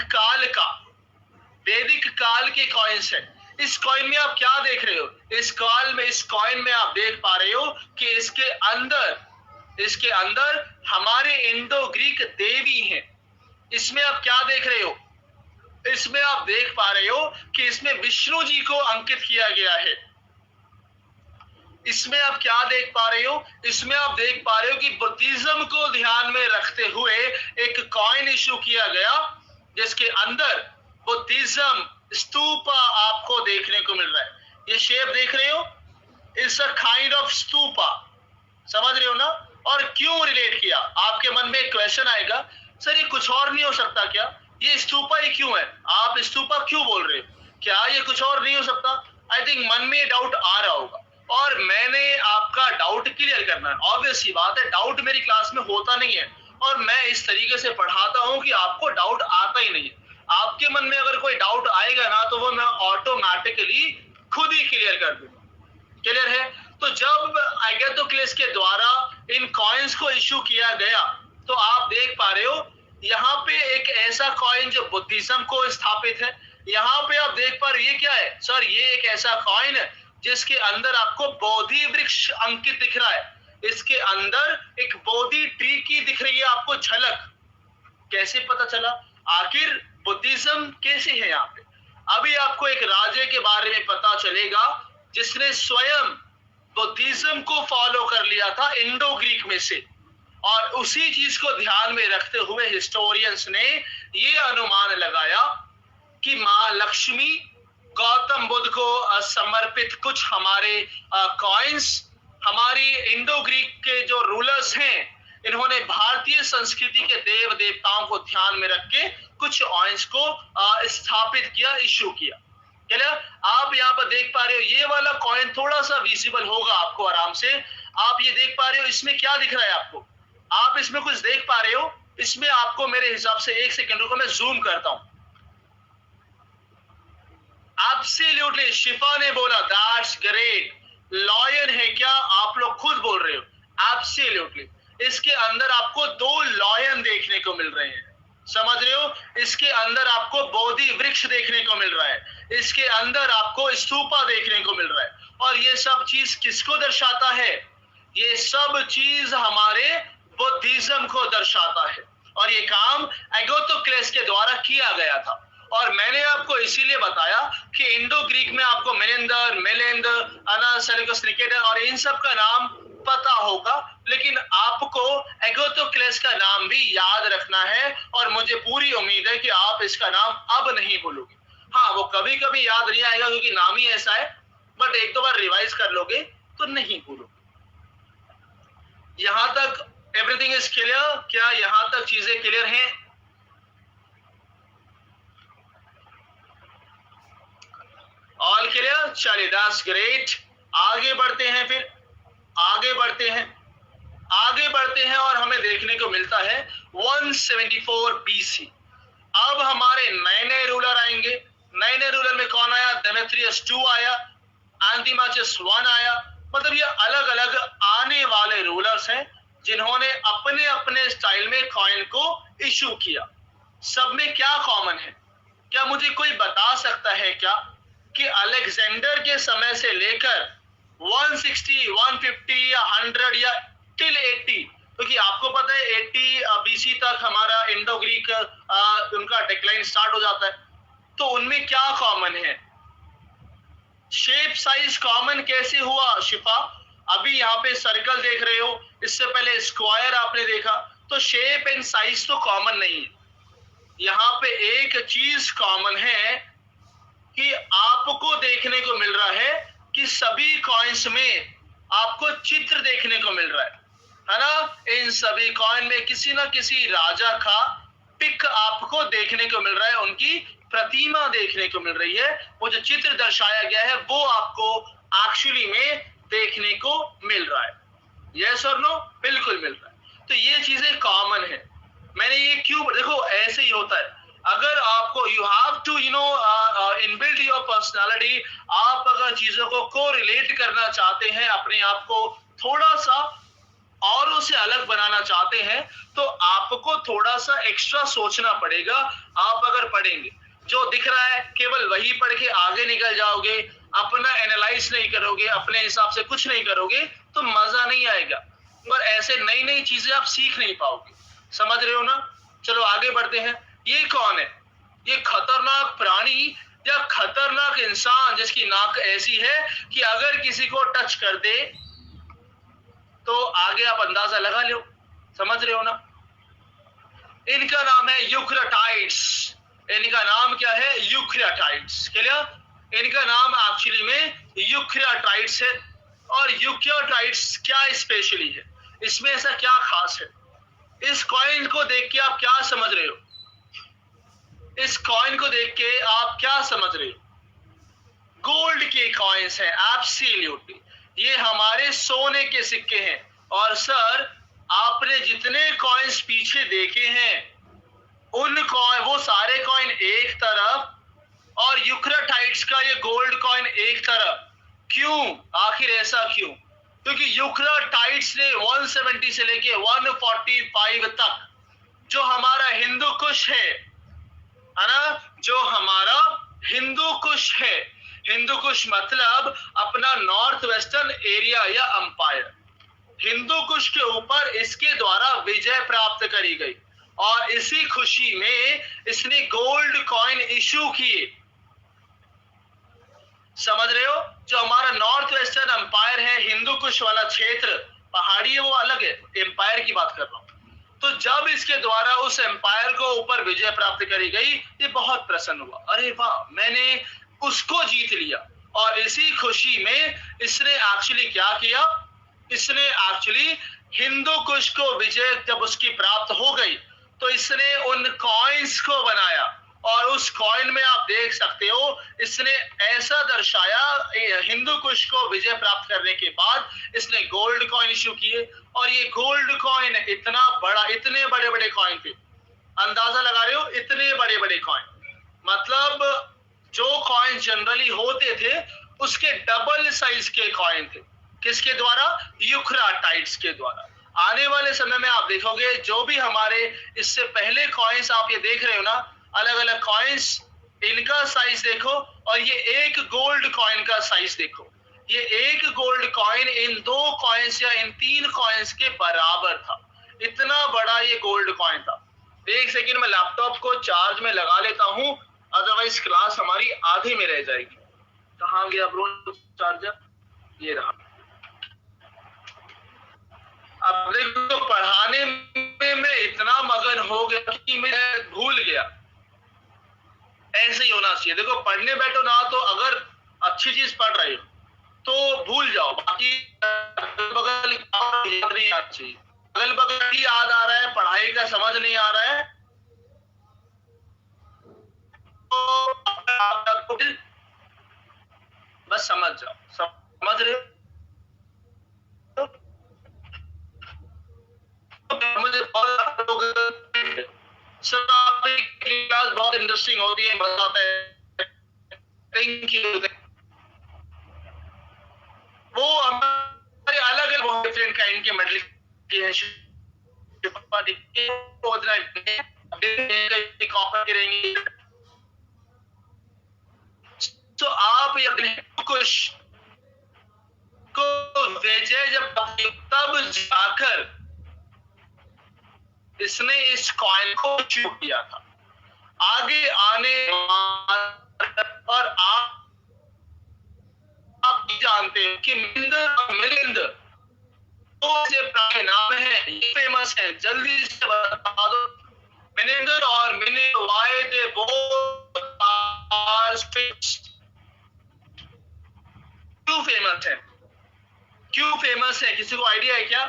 काल के कॉइन्स है। इस कॉइन में आप क्या देख रहे हो? इस कॉइन में आप देख पा रहे हो कि इसके अंदर हमारे इंडो ग्रीक देवी हैं। इसमें आप क्या देख रहे हो? इसमें आप देख पा रहे हो कि इसमें विष्णु जी को अंकित किया गया है। इसमें आप क्या देख पा रहे हो? इसमें आप देख पा रहे हो कि बुद्धिज्म को ध्यान में रखते हुए एक कॉइन इश्यू किया गया, जिसके अंदर बुद्धिज्म स्तूपा आपको देखने को मिल रहा है। ये शेप देख रहे हो? It's a kind of stupa, समझ रहे हो ना? और क्यों रिलेट किया? आपके मन में एक क्वेश्चन आएगा, सर ये कुछ और नहीं हो सकता क्या? ये स्तूपा ही क्यों है? आप स्तूपा क्यों बोल रहे हो? क्या ये कुछ और नहीं हो सकता? आई थिंक मन में डाउट आ रहा होगा और मैंने आपका डाउट क्लियर करना है। ऑब्वियस सी बात है, डाउट मेरी क्लास में होता नहीं है और मैं इस तरीके से पढ़ाता हूं कि आपको डाउट आता ही नहीं है। आपके मन में अगर कोई डाउट आएगा ना तो वो मैं ऑटोमेटिकली खुद ही क्लियर कर दूंगा। क्लियर है? तो जब एगाथोक्लेस के द्वारा इन कॉइन्स को इश्यू किया गया तो आप देख पा रहे हो यहाँ पे एक ऐसा कॉइन जो बुद्धिज्म को स्थापित है। यहाँ पे आप देख पा रहे हो, ये क्या है सर? ये एक ऐसा कॉइन है जिसके अंदर आपको बोधि वृक्ष अंकित दिख रहा है। इसके अंदर एक बोधि ट्री की दिख रही है आपको झलक। कैसे पता चला? आखिर बुद्धिज्म कैसे है यहाँ पे? अभी आपको एक राजे के बारे में पता चलेगा जिसने स्वयं बुद्धिज्म को फॉलो कर लिया था इंडो ग्रीक में से, और उसी चीज को ध्यान में रखते हुए हिस्टोरियंस ने ये अनुमान लगाया कि मां लक्ष्मी गौतम बुद्ध को समर्पित कुछ हमारे कॉइन्स, हमारी इंडो ग्रीक के जो रूलर्स हैं, इन्होंने भारतीय संस्कृति के देव देवताओं को ध्यान में रख के कुछ कॉइन्स को स्थापित किया, इश्यू किया। क्लियर? आप यहाँ पर देख पा रहे हो, ये वाला कॉइन थोड़ा सा विजिबल होगा आपको आराम से। आप ये देख पा रहे हो, इसमें क्या दिख रहा है आपको? आप इसमें कुछ देख पा रहे हो? इसमें आपको मेरे हिसाब से 1 सेकंड रुको, मैं जूम करता हूं। एब्सोल्युटली, शिफा ने बोला दैट्स ग्रेट। लॉयन है क्या? आप लोग खुद बोल रहे हो। एब्सोल्युटली, इसके अंदर आपको 2 लॉयन देखने को मिल रहे हैं। समझ रहे हो? इसके अंदर आपको बोधि वृक्ष देखने को मिल रहा है, इसके अंदर आपको स्तूपा देखने को मिल रहा है। और ये सब चीज किसको दर्शाता है? ये सब चीज हमारे बुद्धिज्म को दर्शाता है। और ये काम एगोथोक्लेस के द्वारा किया गया था। और मैंने आपको इसीलिए बताया कि इंडो ग्रीक में आपको मेनेंदर, मेलेंदर, अनासेलिकस निकेटर और इन सब का नाम पता होगा, लेकिन आपको एगोथोक्लेस का नाम भी याद रखना है। और मुझे पूरी उम्मीद है कि आप इसका नाम अब नहीं भूलोगे। हाँ, वो कभी कभी याद नहीं आएगा क्योंकि नाम ही ऐसा है, बट एक दो बार रिवाइज कर लोगे तो नहीं भूलोगे। यहां तक एवरीथिंग इज क्लियर? क्या यहां तक चीजें क्लियर हैं? All clear? चलिए, दैट्स ग्रेट। आगे बढ़ते हैं, फिर आगे बढ़ते हैं और हमें देखने को मिलता है 174 BC। अब हमारे नए नए रूलर आएंगे। नए नए रूलर में कौन आया? डेमेट्रियस 2 आया, एंटिमाचस 1 आया। मतलब ये अलग अलग आने वाले रूलर्स हैं जिन्होंने अपने अपने स्टाइल में कॉइन को इशू किया। सब में क्या कॉमन है? क्या मुझे कोई बता सकता है क्या कि अलेक्जेंडर के समय से लेकर 160, 150 या 100 या टिल 80, क्योंकि आपको पता है 80 BC तक हमारा इंडो ग्रीक उनका डिक्लाइन स्टार्ट हो जाता है। तो उनमें क्या कॉमन है? शेप साइज कॉमन कैसे हुआ शिफा? अभी यहाँ पे सर्कल देख रहे हो, इससे पहले स्क्वायर आपने देखा, तो शेप एंड साइज तो कॉमन नहीं है। यहाँ पे एक चीज कॉमन है कि आपको देखने को मिल रहा है कि सभी कॉइन्स में आपको चित्र देखने को मिल रहा है ना? इन सभी कॉइन में किसी ना किसी राजा का पिक आपको देखने को मिल रहा है, उनकी प्रतिमा देखने को मिल रही है। वो जो चित्र दर्शाया गया है वो आपको एक्चुअली में देखने को मिल रहा है। यस और नो? बिल्कुल मिल रहा है। तो ये चीजें कॉमन है। मैंने ये क्यों, देखो ऐसे ही होता है। अगर आपको you have to inbuild your personality, आप अगर चीजों को कोरिलेट करना चाहते हैं, अपने आप को थोड़ा सा औरों से अलग बनाना चाहते हैं, तो आपको थोड़ा सा एक्स्ट्रा सोचना पड़ेगा। आप अगर पढ़ेंगे जो दिख रहा है केवल वही पढ़ के आगे निकल जाओगे, अपना एनालाइज नहीं करोगे, अपने हिसाब से कुछ नहीं करोगे, तो मजा नहीं आएगा और ऐसे नई नई चीजें आप सीख नहीं पाओगे। समझ रहे हो ना? चलो आगे बढ़ते हैं। ये कौन है? ये खतरनाक प्राणी या खतरनाक इंसान जिसकी नाक ऐसी है कि अगर किसी को टच कर दे तो आगे आप अंदाजा लगा लो। समझ रहे हो ना? इनका नाम है यूक्रेटाइड्स। इनका नाम क्या है? यूक्रेटाइड्स। क्लियर? इनका नाम एक्चुअली में यूक्रेटाइड्स है। और यूक्रेटाइड्स क्या स्पेशली है, इसमें ऐसा क्या खास है? इस कॉइन को देख के आप क्या समझ रहे हो? इस कॉइन को देख के आप क्या समझ रहे हो? गोल्ड के कॉइन्स हैं, एब्सोल्युटली। ये हमारे सोने के सिक्के हैं। और सर, आपने जितने कॉइन्स पीछे देखे हैं उन कॉइन, वो सारे कॉइन एक तरफ और यूक्रेटाइड्स का ये गोल्ड कॉइन एक तरफ। क्यों? आखिर ऐसा क्यों? क्योंकि यूक्रेटाइड्स ने 170 से लेके 145 तक जो हमारा हिंदू कुश है ना, जो हमारा हिंदू कुश है, हिंदू कुश मतलब अपना नॉर्थ वेस्टर्न एरिया या अंपायर, हिंदू कुश के ऊपर इसके द्वारा विजय प्राप्त करी गई। और इसी खुशी में इसने गोल्ड कॉइन इशू किए। समझ रहे हो? जो हमारा नॉर्थ वेस्टर्न अंपायर है, हिंदू कुश वाला क्षेत्र, पहाड़ी है वो अलग है, एम्पायर की बात कर रहा हूं। तो जब इसके द्वारा उस एम्पायर को ऊपर विजय प्राप्त करी गई, ये बहुत प्रसन्न हुआ। अरे वाह, मैंने उसको जीत लिया। और इसी खुशी में इसने एक्चुअली क्या किया? इसने एक्चुअली हिंदू कुश को विजय जब उसकी प्राप्त हो गई तो इसने उन कॉइन्स को बनाया। और उस कॉइन में आप देख सकते हो इसने ऐसा दर्शाया, हिंदू कुश को विजय प्राप्त करने के बाद इसने गोल्ड कॉइन इश्यू किए। और ये गोल्ड कॉइन इतना बड़ा, इतने बड़े बड़े कॉइन थे, अंदाजा लगा रहे हो? इतने बड़े बड़े कॉइन, मतलब जो कॉइन जनरली होते थे उसके डबल साइज के कॉइन थे। किसके द्वारा? यूक्रेटाइड्स के द्वारा। आने वाले समय में आप देखोगे जो भी हमारे इससे पहले कॉइन्स आप ये देख रहे हो ना, अलग अलग कॉइन्स, इनका साइज देखो और ये एक गोल्ड कॉइन का साइज देखो। ये एक गोल्ड कॉइन इन 2 कॉइन्स या इन 3 कॉइन्स के बराबर था। इतना बड़ा ये गोल्ड कॉइन था। एक सेकंड में लैपटॉप को चार्ज में लगा लेता हूं, अदरवाइज क्लास हमारी आधे में रह जाएगी। कहां गया ब्रो चार्जर? ये रहा। अब देखो तो पढ़ाने में मैं इतना मगन हो गया कि मैं भूल गया। ऐसे ही होना चाहिए। देखो पढ़ने बैठो ना तो अगर अच्छी चीज पढ़ रहे हो तो भूल जाओ, बाकी अगल बगल याद नहीं आना चाहिए। अगल बगल ही याद आ रहा है, पढ़ाई का समझ नहीं आ रहा है तो बस समझ जाओ। समझ रहे हो? मुझे सर आपकी क्लास बहुत इंटरेस्टिंग होती है, मजा आता है। Thank you. वो हमारे अलग अलग डिफरेंट काइंड के मेडल के हैं, करेंगे। तो आप कुछ को विजय जब तब जाकर इसने इस कॉइन को शुरू किया था। आगे आने और आप जानते हैं कि मिलिंद और मिलिंद दो से प्राय नाम है, ये फेमस है, जल्दी से बता दो। मिलिंद और Milind why they both are क्यों फेमस है? क्यों फेमस है? किसी को आइडिया है क्या?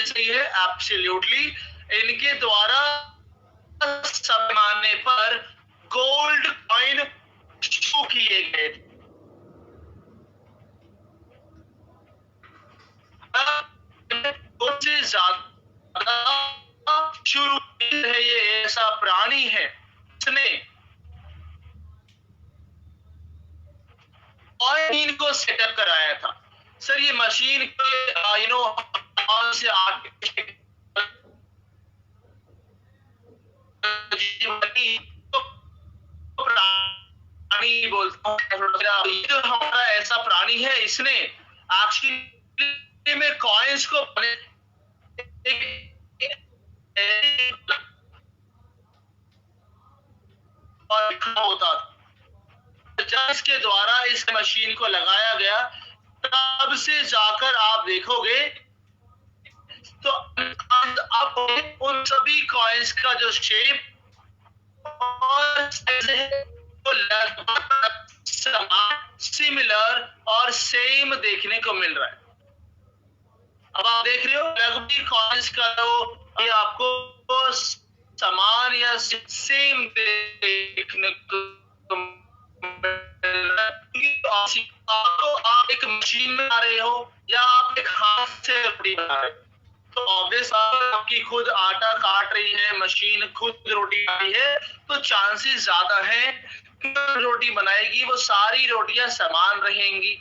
सही है, एब्सोल्युटली। इनके द्वारा पैमाने पर गोल्ड कॉइन शुरू किए गए थे। से ज्यादा शुरू है। ये ऐसा प्राणी है जिसने कॉइन को सेटअप कराया था। सर ये मशीन से प्राणी बोलता हूँ। ये जो हमारा ऐसा प्राणी है, इसने एक्चुअली में कॉइन्स को होता था। जब इसके द्वारा इस मशीन को लगाया गया तब से जाकर आप देखोगे तो अब उन सभी कॉइन्स का जो शेप और तो लगभग सिमिलर और सेम देखने को मिल रहा है। अब आप देख रहे हो लगभग कॉइन्स का तो ये आपको समान या सेम देखने को तो आप एक मशीन में आ रहे हो या आप एक हाथ से रोटी बना रहे हो, तो ऑब्वियस आपकी खुद आटा काट रही है मशीन, खुद रोटी बनाई है, तो चांसेस ज्यादा है कि रोटी बनाएगी वो सारी रोटियां समान रहेंगी।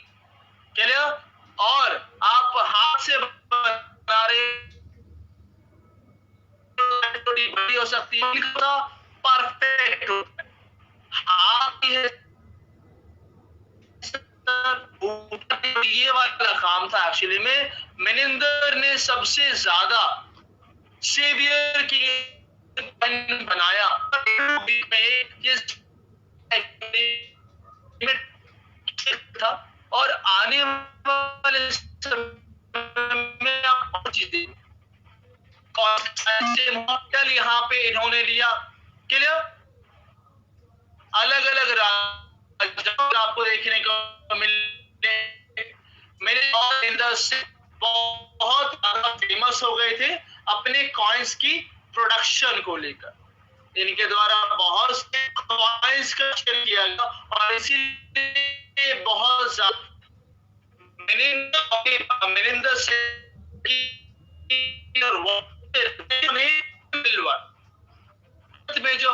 क्लियर? और आप हाथ से बना रहे रोटी बड़ी हो सकती है, परफेक्ट हाथ ये वाला काम था। एक्चुअली में मिनिंदर ने सबसे ज्यादा सेवियर की बनाया था। और आने वाले मॉडल यहाँ पे इन्होंने लिया। क्लियर? अलग अलग आपको देखने को मिले। मेरे से बहुत ज्यादा फेमस हो गए थे अपने कॉइन्स की प्रोडक्शन को लेकर। इनके द्वारा बहुत से कॉइन्स का शेयर किया गया और इसीलिए बहुत ज्यादा मिलिंद से सिल्वर में जो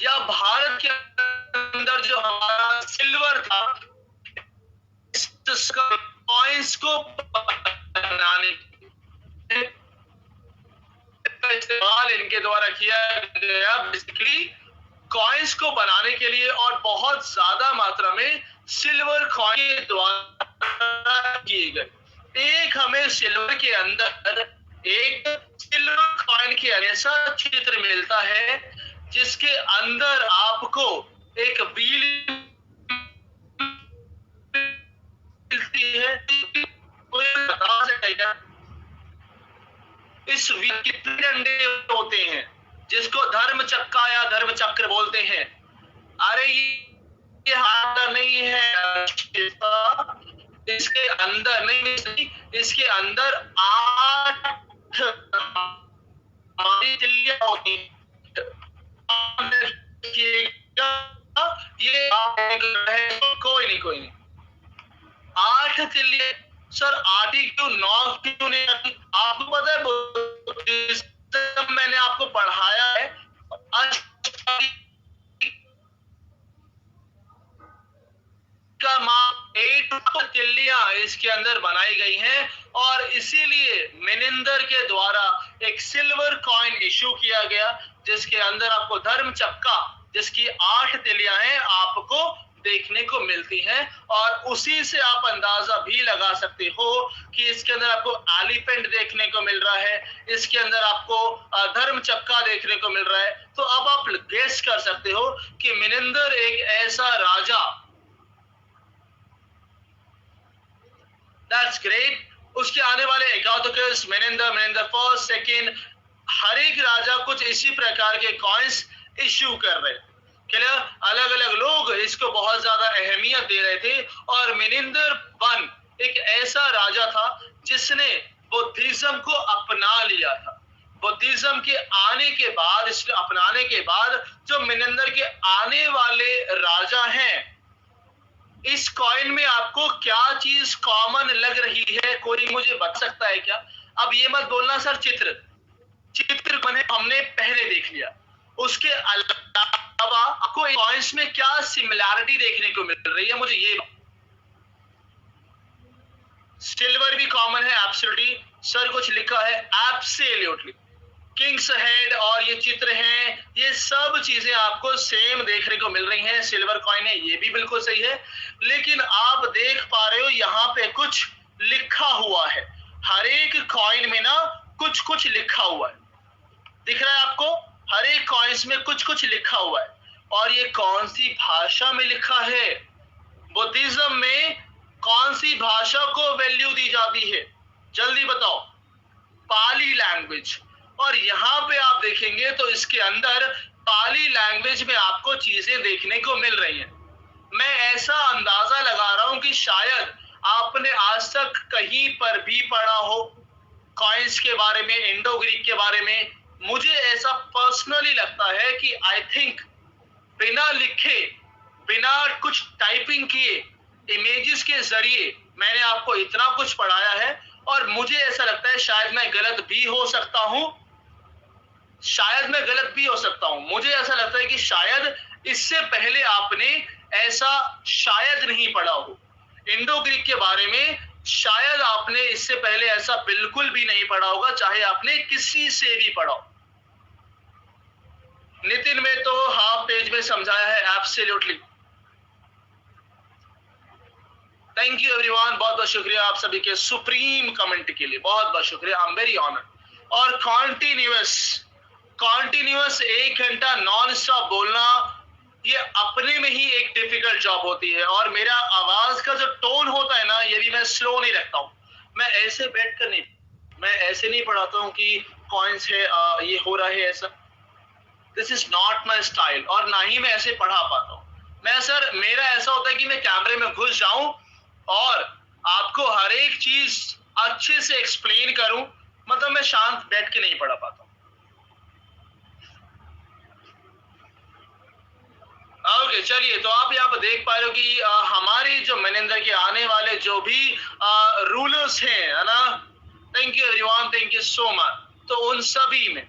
या भारत के अंदर जो हमारा सिल्वर था, कॉइन्स को बनाने का इस्तेमाल इनके द्वारा किया गया, बेसिकली कॉइन्स को बनाने के लिए, और बहुत ज्यादा मात्रा में सिल्वर कॉइन के द्वारा किए गए। एक हमें सिल्वर के अंदर एक सिल्वर कॉइन के ऐसा चित्र मिलता है जिसके अंदर आपको एक व्हील मिलती है। कोई बता सकेगा इस व्हील कितने डंडे होते हैं, जिसको धर्म चक्का या धर्म चक्र बोलते हैं? अरे ये हाथ नहीं है, इसके अंदर नहीं, इसके अंदर 8 तिल्लियां होती हैं। ये कोई नहीं 8 तिल्लियां। सर 8 ही क्यों, 9 क्यों नहीं? आपको पता है बुद्धिज्म मैंने आपको पढ़ाया है, का 8 तिल्लियां इसके अंदर बनाई गई हैं, और इसीलिए मिनिंदर के द्वारा एक सिल्वर कॉइन इशू किया गया, जिसके अंदर आपको धर्म चक्का, जिसकी 8 तिल्लियां हैं, आपको देखने को मिलती हैं। और उसी से आप अंदाजा भी लगा सकते हो कि इसके अंदर आपको एलिफेंट देखने को मिल रहा है, इसके अंदर आपको धर्म चक्का देखने को मिल रहा है। तो अब आप गेस कर सकते हो कि मिनिंदर एक ऐसा राजा, दैट्स ग्रेट, उसके आने वाले एगाथोकस, मिनिंदर फर्स्ट, सेकंड, हर एक राजा कुछ इसी प्रकार के कॉइन्स इश्यू कर रहे हैं। अलग अलग लोग इसको बहुत ज्यादा अहमियत दे रहे थे, और मिनिंदर 1 एक ऐसा राजा था जिसने बुद्धिज्म को अपना लिया था। बुद्धिज्म के आने के बाद, इसको अपनाने के बाद, जो मिनिंदर के आने वाले राजा हैं, इस कॉइन में आपको क्या चीज कॉमन लग रही है? कोई मुझे बता सकता है क्या? अब ये मत बोलना सर चित्र बने हमने पहले देख लिया, उसके अलावा आपको कॉइन्स में क्या सिमिलैरिटी देखने को मिल रही है? मुझे ये, सिल्वर भी कॉमन है एब्सोल्युटली सर, कुछ लिखा है एब्सोल्युटली, किंग्स हेड और ये चित्र हैं, ये सब चीजें आपको सेम देखने को मिल रही हैं। सिल्वर कॉइन है, ये भी बिल्कुल सही है, लेकिन आप देख पा रहे हो यहाँ पे कुछ लिखा हुआ है। हर एक कॉइन में ना कुछ कुछ लिखा हुआ है, दिख रहा है आपको? हर एक कॉइन्स में कुछ कुछ लिखा हुआ है, और ये कौन सी भाषा में लिखा है? बुद्धिज्म में कौन सी भाषा को वैल्यू दी जाती है? जल्दी बताओ। पाली लैंग्वेज। और यहाँ पे आप देखेंगे तो इसके अंदर पाली लैंग्वेज में आपको चीजें देखने को मिल रही हैं। मैं ऐसा अंदाजा लगा रहा हूं कि शायद आपने आज तक कहीं पर भी पढ़ा हो कॉइन्स के बारे में, इंडो ग्रीक के बारे में। मुझे ऐसा पर्सनली लगता है कि आई थिंक बिना लिखे, बिना कुछ टाइपिंग किए, इमेजेस के जरिए मैंने आपको इतना कुछ पढ़ाया है, और मुझे ऐसा लगता है शायद मैं गलत भी हो सकता हूं, मुझे ऐसा लगता है कि शायद इससे पहले आपने ऐसा शायद नहीं पढ़ा हो इंडो ग्रीक के बारे में, शायद आपने इससे पहले ऐसा बिल्कुल भी नहीं पढ़ा होगा, चाहे आपने किसी से भी पढ़ा हो। नितिन में तो हाफ पेज में समझाया है एब्सोल्युटली। थैंक यू एवरीवन, बहुत बहुत शुक्रिया आप सभी के सुप्रीम कमेंट के लिए, बहुत बहुत शुक्रिया, आई एम वेरी ऑनर्ड। और कॉन्टिन्यूअस 1 घंटा नॉन स्टॉप बोलना, ये अपने में ही एक डिफिकल्ट जॉब होती है, और मेरा आवाज का जो टोन होता है ना, ये भी मैं स्लो नहीं रखता हूँ। मैं ऐसे बैठकर नहीं, मैं ऐसे नहीं पढ़ाता हूँ कि कॉइन्स है, ये हो रहा है ऐसा, this is not my style, और ना ही मैं ऐसे पढ़ा पाता हूँ। मैं सर, मेरा ऐसा होता है कि मैं कैमरे में घुस जाऊं और आपको हर एक चीज अच्छे से एक्सप्लेन करूं, मतलब मैं शांत बैठ के नहीं पढ़ा पाता हूं। ओके चलिए, तो आप यहाँ पर देख पा रहे हो कि हमारे जो मिनिंदर के आने वाले जो भी रूलर्स हैं, है ना, thank you everyone, thank you so much. तो उन सभी में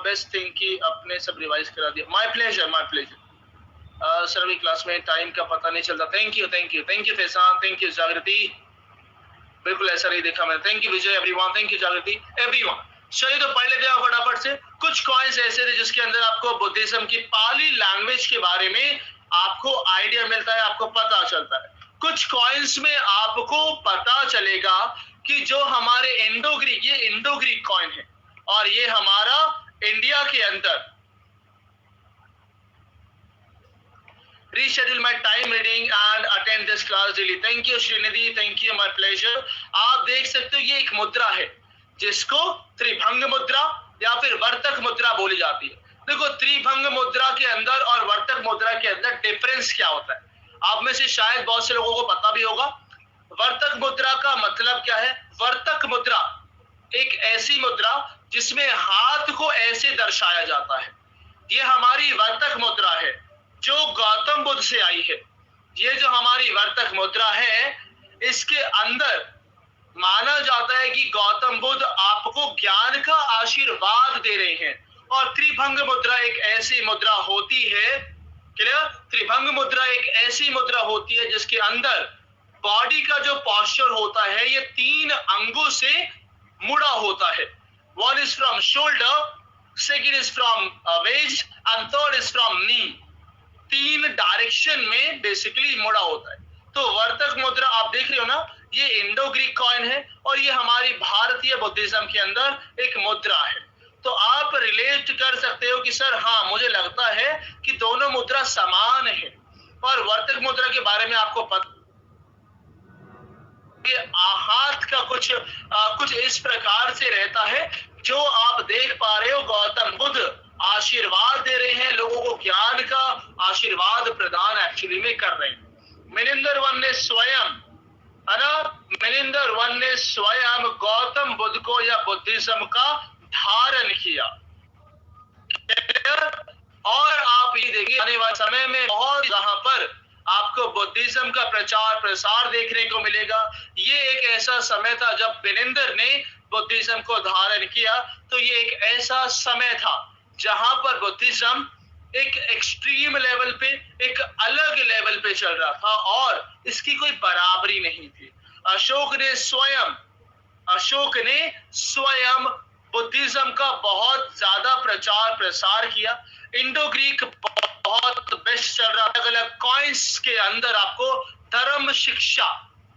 बेस्ट थिंग कि अपने सब रिवाइज करा दिया। माय प्लेजर सर अभी क्लास में टाइम का पता नहीं चलता। थैंक यू फैसान, थैंक यू जागृति, बिल्कुल ऐसा नहीं देखा मैंने। Thank you Vijay, everyone, thank you जागृति, एवरीवन। चलिए तो पढ़ लेते हैं फटाफट से। कुछ कॉइन्स ऐसे थे जिसके अंदर आपको बुद्धिज्म की पाली लैंग्वेज के बारे में आपको आइडिया मिलता है, आपको पता चलता है। कुछ कॉइन्स में आपको पता चलेगा कि जो हमारे इंडो ग्रीक कॉइन है और ये हमारा इंडिया के अंदर reschedule my time reading and attend this class daily. Thank you Srinidhi, thank you, my pleasure। आप देख सकते हो ये एक मुद्रा है जिसको त्रिभंग मुद्रा या फिर वर्तक मुद्रा बोली जाती है। देखो त्रिभंग मुद्रा के अंदर और वर्तक मुद्रा के अंदर डिफरेंस क्या होता है, आप में से शायद बहुत से लोगों को पता भी होगा। वर्तक मुद्रा का मतलब क्या है? वर्तक मुद्रा एक ऐसी मुद्रा जिसमें हाथ को ऐसे दर्शाया जाता है। ये हमारी वर्तक मुद्रा है जो गौतम बुद्ध से आई है। ये जो हमारी वर्तक मुद्रा है इसके अंदर माना जाता है कि गौतम बुद्ध आपको ज्ञान का आशीर्वाद दे रहे हैं। और त्रिभंग मुद्रा एक ऐसी मुद्रा होती है, क्लियर? त्रिभंग मुद्रा एक ऐसी मुद्रा होती है जिसके अंदर बॉडी का जो पोस्चर होता है ये 3 अंगों से मुड़ा होता है। One is from shoulder, second is from waist and third is from knee. 3 direction में बेसिकली मुड़ा होता है। तो वर्तक मुद्रा आप देख रहे हो ना, ये इंडो ग्रीक कॉइन है और ये हमारी भारतीय बुद्धिज्म के अंदर एक मुद्रा है। तो आप रिलेट कर सकते हो कि सर हाँ मुझे लगता है कि दोनों मुद्रा समान है। और वर्तक मुद्रा के बारे में आपको पता, हाथ का कुछ इस प्रकार से रहता है जो आप देख पा रहे हो। गौतम बुद्ध आशीर्वाद दे रहे हैं, लोगों को ज्ञान का आशीर्वाद प्रदान एक्चुअली में कर रहे हैं। मिनिंदर वन ने स्वयं, है ना, मिनिंदर वन ने स्वयं गौतम बुद्ध को या बुद्धिज्म का धारण किया। और आप ये देखिए आने वाले समय में बहुत जहां पर आपको बुद्धिज्म का प्रचार प्रसार देखने को मिलेगा। ये एक ऐसा समय था जब मिनिंदर ने बुद्धिज्म को धारण किया, तो ये एक ऐसा समय था जहां पर बुद्धिज्म एक एक्सट्रीम लेवल पे, एक अलग लेवल पे चल रहा था और इसकी कोई बराबरी नहीं थी। अशोक ने स्वयं बुद्धिज्म का बहुत ज्यादा प्रचार प्रसार किया। इंडो ग्रीक बहुत बेस्ट चल रहा है। अलग अलग कॉइन्स के अंदर आपको धर्म शिक्षा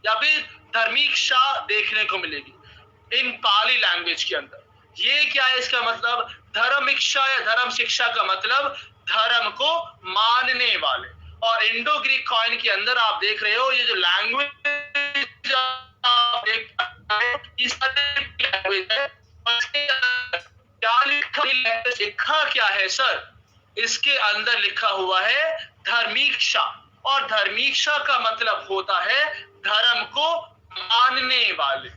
या फिर धार्मिकशा देखने को मिलेगी इन पाली लैंग्वेज के अंदर। ये क्या है इसका मतलब? धर्मिकशा या धर्म शिक्षा का मतलब धर्म को मानने वाले। और इंडो ग्रीक कॉइन के अंदर आप देख रहे हो ये जो लैंग्वेज आप देख रहे हो इस लैंग्वेज है, लिखा क्या है सर? इसके अंदर लिखा हुआ है धार्मिकशा। और धार्मिकशा का मतलब होता है धर्म को मानने वाले।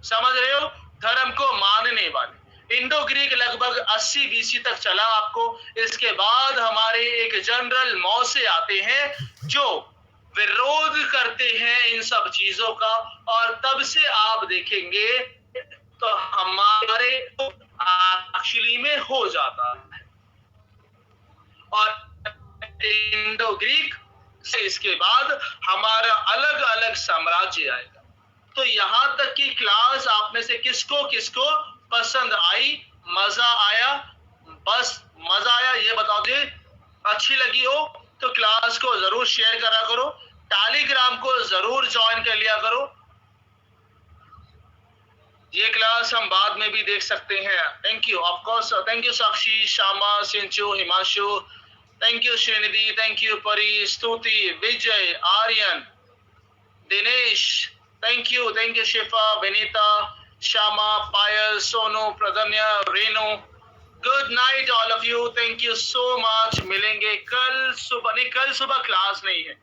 समझ रहे हो? धर्म को मानने वाले। इंडो ग्रीक लगभग 80 BC तक चला आपको। इसके बाद हमारे एक जनरल मौसे आते हैं जो विरोध करते हैं इन सब चीजों का। और तब से आप देखेंगे तो हमारे एक्चुअली में हो जाता है। और इंडो ग्रीक से इसके बाद हमारा अलग अलग साम्राज्य आएगा। तो यहां तक की क्लास आप में से किसको किसको पसंद आई, मजा आया? बस मजा आया ये बता दे। अच्छी लगी हो तो क्लास को जरूर शेयर करा करो, टेलीग्राम को जरूर ज्वाइन कर लिया करो। ये क्लास हम बाद में भी देख सकते हैं। Thank you, of course. Thank you Sakshi, Shyama, Sinchu, Himanshu, thank you Shrinidhi, thank you Pari, Stuti, Vijay, Aryan, Dinesh, thank you Shifa, Vinita, Shyama, Payal, Sonu, Pradnya, Renu. Good night all of you, thank you so much. मिलेंगे कल सुबह। नहीं, कल सुबह क्लास नहीं है।